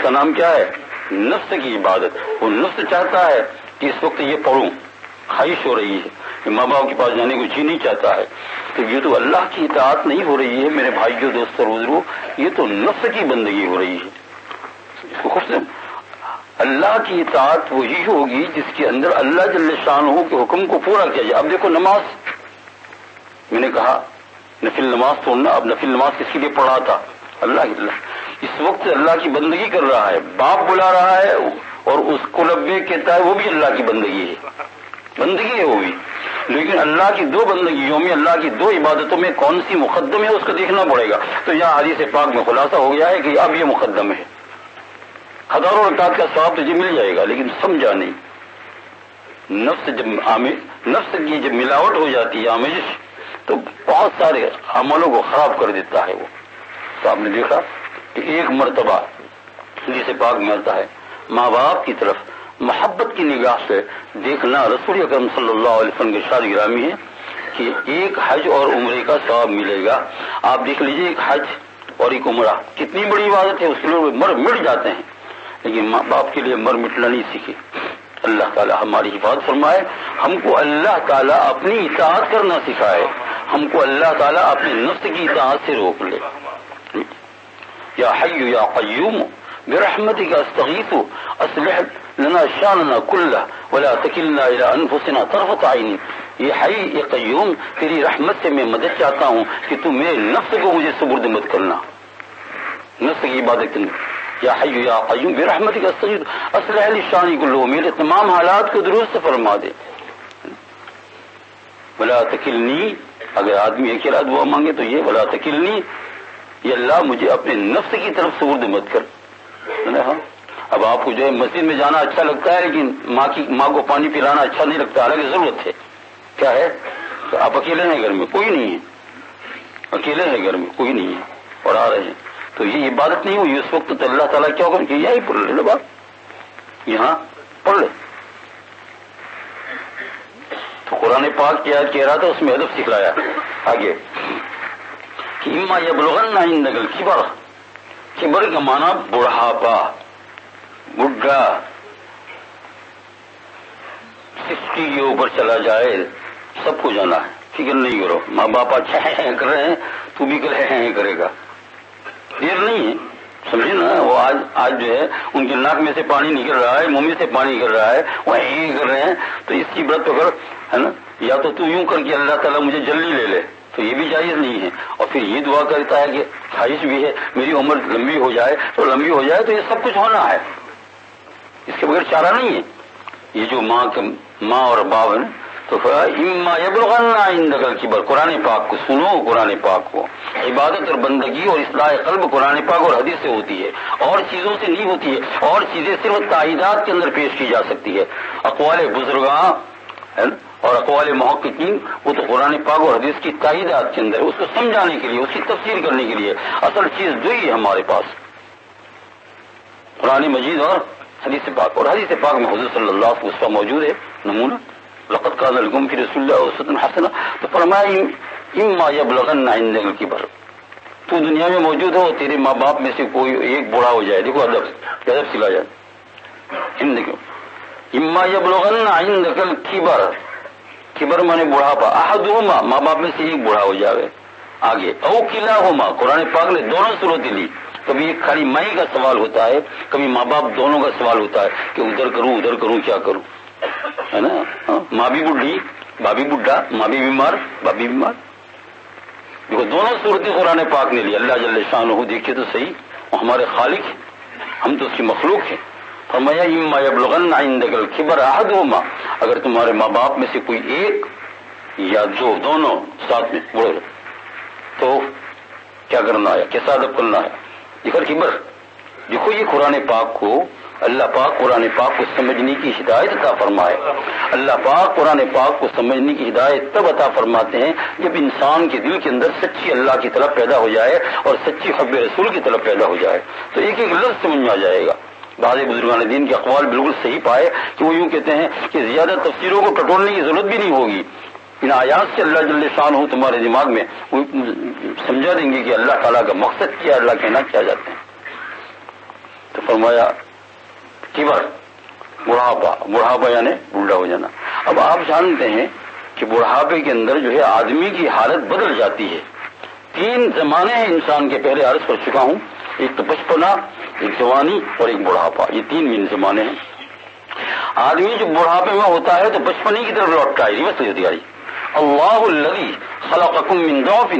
کا نام کیا ہے؟ نفس کی عبادت. وہ نفس چاہتا ہے کہ اس وقت یہ پڑھوں، خواہش ہو رہی ہے کہ ماں باپ کے پاس جانے کو جی نہیں چاہتا ہے. تو یہ تو اللہ کی اطاعت نہیں ہو رہی ہے میرے بھائیو دوستو بزرگو، یہ تو نفس کی بندگی ہو رہی ہے. اس کو خوب سے اللہ کی اطاعت وہی ہوگی جس کے اندر اللہ جل شانہ کے حکم کو پورا کیا جائے. اب دیکھو نماز، میں نے کہا نفل نماز توڑنا، اب نفل نماز کس کے لیے پڑھا تھا؟ اللہ کے لیے. اس وقت اللہ کی بندگی کر رہا ہے، باپ بلا رہا ہے اور اس کو لبیک کہتا ہے، وہ بھی اللہ کی بندگی ہے، بندگی ہے وہ بھی. لیکن اللہ کی دو بندگیوں میں، اللہ کی دو عبادتوں میں کون سی مقدم ہے اس کو دیکھنا پڑے گا. تو یہاں حدیث پاک میں خلاصہ ہو گیا ہے کہ اب یہ مقدم ہے. ہزاروں رکعت کا ثواب تجھے مل جائے گا، لیکن سمجھا نہیں. نفس کی جب ملاوٹ ہو جاتی ہے، آمیزش، تو بہت سارے عملوں کو خراب کر دیتا ہے وہ. تو آپ نے دیکھا کہ ایک مرتبہ حدیث پاک میں آتا ہے، ماں باپ کی طرف محبت کی نگاہ سے دیکھنا. رسول اکرم صلی اللہ علیہ وسلم کے ارشاد گرامی ہے کہ ایک حج اور عمرے کا ثواب ملے گا. آپ دیکھ لیجئے، ایک حج اور ایک عمرہ کتنی بڑی عبادت ہے، اس کے لوگ مٹ جاتے ہیں، لیکن ماں باپ کے لیے مٹنا نہیں سیکھے. اللہ تعالی ہماری حفاظت فرمائے. ہم کو اللہ تعالی اپنی اطاعت کرنا سکھائے، ہم کو اللہ تعالی اپنے نفس کی اطاعت سے روک لے. یا حی یا قیوم برحمتک استغیث اصلح لنا شاننا کلہ ولا تکلنا الی انفسنا طرفۃ عین. یہ حی یہ قیوم، تیری رحمت سے میں مدد چاہتا ہوں کہ تو میرے نفس کو مجھے سپرد مت کرنا. نفس کی عبادت کرنا. یا حی یا قیوم برحمتک استغیث اصلح لی شانی کلہ، میرے تمام حالات کو درست فرما دے. ولا تکلنی، اگر آدمی اکیلا دعا مانگے تو یہ ولا تکلنی، یہ اللہ مجھے اپنے نفس کی طرف سپرد مت کر. ہاں، اب آپ کو جو ہے مسجد میں جانا اچھا لگتا ہے، لیکن ماں کو پانی پلانا اچھا نہیں لگتا، حالانکہ ضرورت ہے. کیا ہے؟ تو آپ اکیلے ہیں گھر میں، کوئی نہیں ہے، اکیلے ہیں گھر میں کوئی نہیں ہے اور آ رہے ہیں، تو یہ عبادت نہیں ہوئی. اس وقت تو اللہ تعالیٰ کیا حکم کیا؟ یہی پڑھ لے بات، یہاں پڑھ لے. تو قرآن پاک کی آیت کہہ رہا تھا، اس میں ادب سکھلایا آگے کہ اما یبلغن عندک الکبر. کبر کا معنی بڑھاپا، بڈھا، 60 کے اوپر چلا جائے، سب کو جانا ہے، فکر نہیں کرو. ماں باپ اچھا ہے کر رہے ہیں، تو بھی کل ہے کرے گا، دیر نہیں ہے. سمجھے نا؟ وہ آج جو ہے ان کے ناک میں سے پانی نکل رہا ہے، منہ میں سے پانی نکل رہا ہے، وہ کر رہے ہیں. تو اس کی برت پکڑ ہے نا، یا تو یوں کر کے اللہ تعالیٰ مجھے جلدی لے لے، تو یہ بھی جائز نہیں ہے. اور پھر یہ دعا کرتا ہے کہ خواہش بھی ہے میری عمر لمبی ہو جائے، تو لمبی ہو جائے، تو یہ سب کچھ ہونا ہے، اس کے بغیر چارہ نہیں ہے. یہ جو ماں اور باپ ہے، تو اما یبلغن عندک الکبر. قرآن پاک کو سنو، قرآن پاک کو. عبادت اور بندگی اور اصلاح قلب قرآن پاک اور حدیث سے ہوتی ہے، اور چیزوں سے نہیں ہوتی ہے. اور چیزیں صرف تائیدات کے اندر پیش کی جا سکتی ہے. اقوال بزرگاں اور اقوال محققین، وہ تو قرآن پاک اور حدیث کی تائیدات کے اندر، اس کو سمجھانے کے لیے، اس کی تفسیر کرنے کے لیے. اصل چیز دو ہی ہے ہمارے پاس، قرآن مجید اور حدیث پاک. اور حدیث پاک میں حضور صلی اللہ علیہ وسلم موجود ہے نمونہ، لقد کان لکم فی رسول اللہ اسوۃ حسنہ. تو فرمایا اما یبلغن عندک الکبر، تو دنیا میں موجود ہو، تیرے ماں باپ میں سے کوئی ایک بوڑھا ہو جائے. دیکھو ادب سکھا جائے. اما یبلغن عندک الکبر، کبر مانے بڑھاپا، احدہما، ماں باپ میں سے ایک بوڑھا ہو جاوے. آگے او کلاہما، قرآن پاک نے دونوں صورتیں لی. کبھی ایک خالی مائی کا سوال ہوتا ہے، کبھی ماں باپ دونوں کا سوال ہوتا ہے کہ ادھر کروں کیا کروں، ہے نا. ماں بھی بڈھی، باپ بھی بڈھا، ماں بھی بیمار، باپ بھی بیمار. دیکھو دونوں صورتیں قرآن پاک نے لی. اللہ جل شانہ دیکھے تو صحیح، وہ ہمارے خالق ہیں، ہم تو اس کی مخلوق ہیں. فرمایا اما یبلغن عندک الکبر احدہما، اگر تمہارے ماں باپ میں سے کوئی ایک یا دونوں ساتھ میں بڑھو، تو کیا کرنا ہے، کیسا ادب کرنا ہے. دیکھو کبر، دیکھو یہ قرآن پاک کو، اللہ پاک قرآن پاک کو سمجھنے کی ہدایت عطا فرمائے. اللہ پاک قرآن پاک کو سمجھنے کی ہدایت تب عطا فرماتے ہیں جب انسان کے دل کے اندر سچی اللہ کی طرف پیدا ہو جائے اور سچی حب رسول کی طرف پیدا ہو جائے، تو ایک ایک لفظ سمجھ میں آ جائے گا. بعض بزرگان دین کے اقوال بالکل صحیح پائے کہ وہ یوں کہتے ہیں کہ زیادہ تفسیروں کو ٹٹولنے کی ضرورت بھی نہیں ہوگی. ان آیات سے اللہ جل شانہ تمہارے دماغ میں وہ سمجھا دیں گے کہ اللہ تعالیٰ کا مقصد کیا، اللہ کہنا کیا جاتے ہیں. تو فرمایا کبر، بڑھاپا یعنی بوڑھا ہو جانا۔ اب آپ جانتے ہیں کہ بڑھاپے کے اندر جو ہے آدمی کی حالت بدل جاتی ہے۔ 3 زمانے ہیں انسان کے، پہلے عرض کر چکا ہوں، ایک تو بچپنا، ایک جوانی اور ایک بڑھاپا، یہ 3 زمانے ہیں۔ آدمی جو بڑھاپے میں ہوتا ہے تو بچپنے کی طرف لوٹتا ہے، ریورس ہوتی ہے۔ اللہ الذی خلقکم من ضعف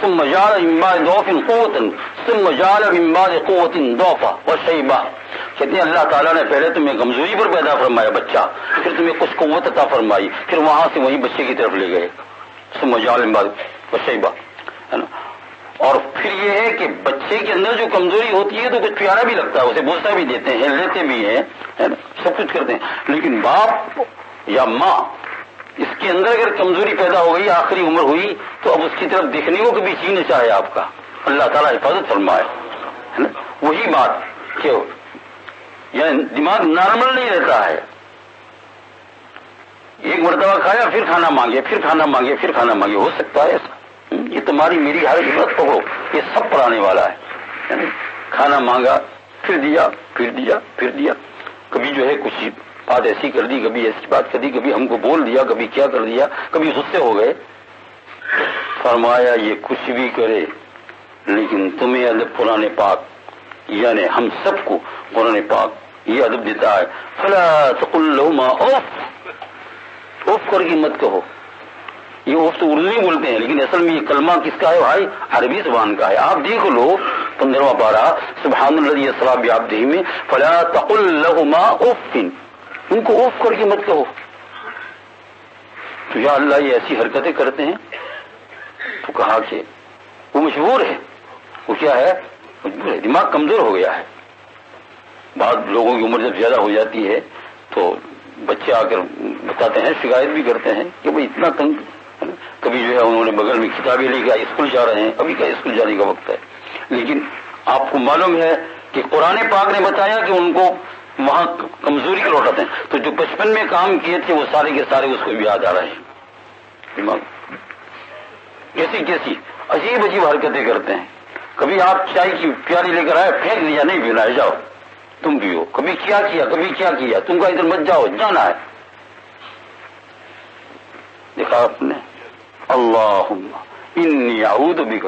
ثم جعل من بعد ضعف قوة ثم جعل من بعد قوة ضعفا وشیبہ، کہتے ہیں اللہ تعالیٰ نے پہلے تمہیں کمزوری پر پیدا فرمایا بچہ، پھر تمہیں کچھ قوت عطا فرمائی، پھر وہاں سے وہیں بچے کی طرف لے گئے، ثم جعل من بعد وشیبہ، ہے نا۔ اور پھر یہ ہے کہ بچے کے اندر جو کمزوری ہوتی ہے تو کچھ پیارا بھی لگتا ہے، اسے بوسہ بھی دیتے ہیں، لیتے بھی ہیں، ہے نا، سب کچھ کرتے ہیں، لیکن باپ یا ماں اس کے اندر اگر کمزوری پیدا ہو گئی، آخری عمر ہوئی، تو اب اس کی طرف دیکھنے کو کبھی جی نہ چاہے آپ کا، اللہ تعالیٰ حفاظت فرمائے، ہے نا۔ وہی بات کہ یعنی دماغ نارمل نہیں رہتا ہے، ایک مرتبہ کھایا پھر کھانا مانگے، پھر کھانا مانگے، پھر کھانا مانگے، ہو سکتا ہے ایسا؟ یہ تمہاری میری ہر ہمت پکڑو، یہ سب پر آنے والا ہے، کھانا مانگا پھر دیا، پھر دیا، پھر دیا، کبھی جو ہے کچھ بات ایسی کر دی، کبھی ایسی بات کر دی، کبھی ہم کو بول دیا، کبھی کیا کر دیا، کبھی غصے ہو گئے۔ فرمایا یہ کچھ بھی کرے لیکن تمہیں ادب قرآن پاک، یعنی ہم سب کو قرآن پاک یہ ادب دیتا ہے، فلا تقل لهما اوف کر کے مت کہو۔ یہ اوف تو اردو میں بولتے ہیں، لیکن اصل میں یہ کلمہ کس کا ہے بھائی؟ عربی زبان کا ہے۔ آپ دیکھ لو 15واں پارہ سبحان الذی اسری بعبدہ میں، فلا تقل لهما اوف، ان کو اوف کر کے مت کہو۔ تو یا اللہ یہ ایسی حرکتیں کرتے ہیں، تو کہا کہ وہ مجبور ہے، وہ کیا ہے؟ مجبور ہے، دماغ کمزور ہو گیا ہے۔ بعض لوگوں کی عمر جب زیادہ ہو جاتی ہے تو بچے آ کر بتاتے ہیں، شکایت بھی کرتے ہیں کہ بھائی اتنا تنگ، کبھی جو ہے انہوں نے بغل میں کتابیں لے کے اسکول جا رہے ہیں، ابھی کا اسکول جانے کا وقت ہے، لیکن آپ کو معلوم ہے کہ قرآن پاک نے بتایا کہ ان کو وہاں کمزوری کے لوٹاتے ہیں، تو جو بچپن میں کام کیے تھے وہ سارے کے سارے اس کو بھی یاد آ رہے ہیں۔ دماغ کیسی کیسی عجیب عجیب حرکتیں کرتے ہیں۔ کبھی آپ چائے کی پیالی لے کر آئے، پھینک دیا، نہیں پینا ہے، جاؤ تم پیو، کبھی کیا کیا، کبھی کیا کیا، تم کا ادھر مت جاؤ، جانا ہے۔ دیکھا آپ نے، اللہم انی اعوذ بک،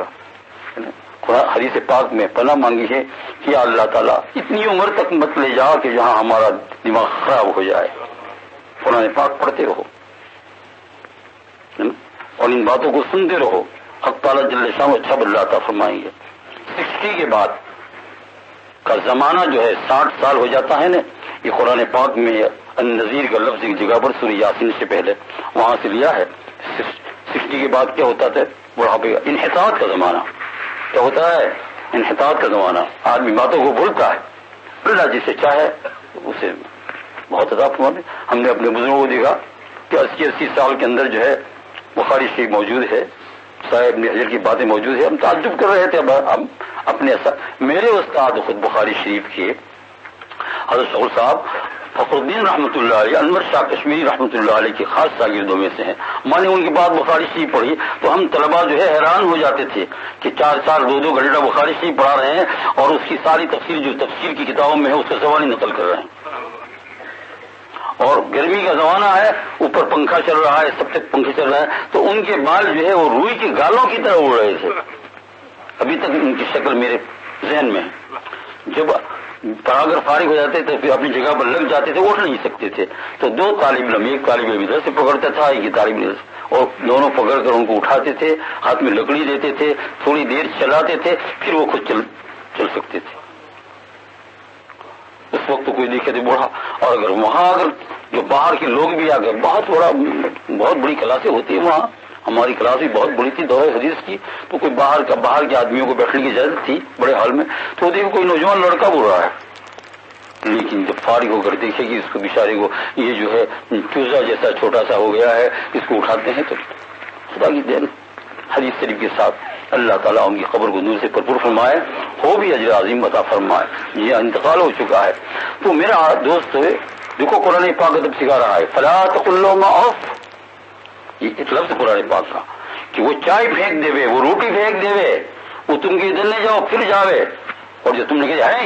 حدیث پاک میں پناہ مانگی ہے کہ یا اللہ تعالیٰ اتنی عمر تک مت لے جاؤ کہ جہاں ہمارا دماغ خراب ہو جائے۔ قرآن پاک پڑھتے رہو اور ان باتوں کو سنتے رہو، حق تعالیٰ جل شانہ اچھا بدلہ عطا فرمائیں گے۔ 60 کے بعد کا زمانہ جو ہے 60 سال ہو جاتا ہے نا، یہ قرآن پاک میں النذیر کا لفظ ایک جگہ پر سورہ یاسین سے پہلے وہاں سے لیا ہے۔ 60 کے بعد کیا ہوتا تھا؟ بڑھاپے کا انحطاط کا زمانہ۔ کیا ہوتا ہے؟ انحطاط کا زمانہ، آدمی باتوں کو بھولتا ہے، اللہ جسے چاہے اسے بہت عطا فرماتے۔ ہم نے اپنے بزرگوں کو دیکھا کہ 80 سال کے اندر جو ہے بخاری شریف موجود ہے، صاحب ابن حجر کی باتیں موجود ہے، ہم تعجب کر رہے تھے۔ اب اپنے میرے استاد خود بخاری شریف کے حضرت شغل صاحب فخر الدین رحمۃ اللہ علیہ، انور شاہ کشمیری رحمۃ اللہ علیہ کے خاص شاگردوں میں سے ہیں۔ میں نے ان کی بات بخاری شریف پڑھی تو ہم طلباء جو ہے حیران ہو جاتے تھے کہ 4 2 گھنٹہ بخاری شریف پڑھا رہے ہیں اور اس کی ساری تفسیر جو تفسیر کی کتابوں میں ہے اس کا زبانی نقل کر رہے ہیں۔ اور گرمی کا زمانہ ہے، اوپر پنکھا چل رہا ہے، سب تک پنکھے چل رہا ہے، تو ان کے بال جو ہے وہ روئی کی گالوں کی طرح اڑ رہے تھے۔ ابھی تک ان کی شکل میرے ذہن میں ہے۔ جب پڑھا کر فارغ ہو جاتے تو پھر اپنی جگہ پر لگ جاتے تھے، اٹھ نہیں سکتے تھے، تو 2 طالب علم، ایک طالب علم ادھر سے پکڑتا تھا، ایک طالب علم اور دونوں پکڑ کر ان کو اٹھاتے تھے، ہاتھ میں لکڑی دیتے تھے، تھوڑی دیر چلاتے تھے، پھر وہ خود چل سکتے تھے۔ اس وقت کوئی دیکھے تو بوڑھا، اور اگر وہاں اگر جو باہر کے لوگ بھی آ گئے، بہت بڑی کلاسیں ہوتی ہے وہاں، ہماری کلاس بھی بہت بڑی تھی دورہ حدیث کی، تو کوئی باہر کے آدمیوں کو بیٹھنے کی اجازت تھی بڑے ہال میں، تو دیکھو کوئی نوجوان لڑکا بول رہا ہے، لیکن جب فارغ ہو کر دیکھے کہ اس کو بیچارے کو یہ جو ہے چوزا جیسا چھوٹا سا ہو گیا ہے، اس کو اٹھاتے ہیں، تو خدا کی دین حدیث شریف کے ساتھ اللہ تعالیٰ ان کی قبر کو نور سے بھرپور فرمائے، ہو بھی اجر عظیم عطا فرمائے۔ یہ انتقال ہو چکا ہے، تو میرا دوست دیکھو قرآن پاک ادب سکھا رہا ہے، فلا تقل لهما اوف، یہ ایک لفظ قرآن پاک کا کہ وہ چائے پھینک دے، وہ روٹی پھینک دے، وہ تم کے ادھر لے جاؤ پھر جاوے، اور جو تم نے کہا ہے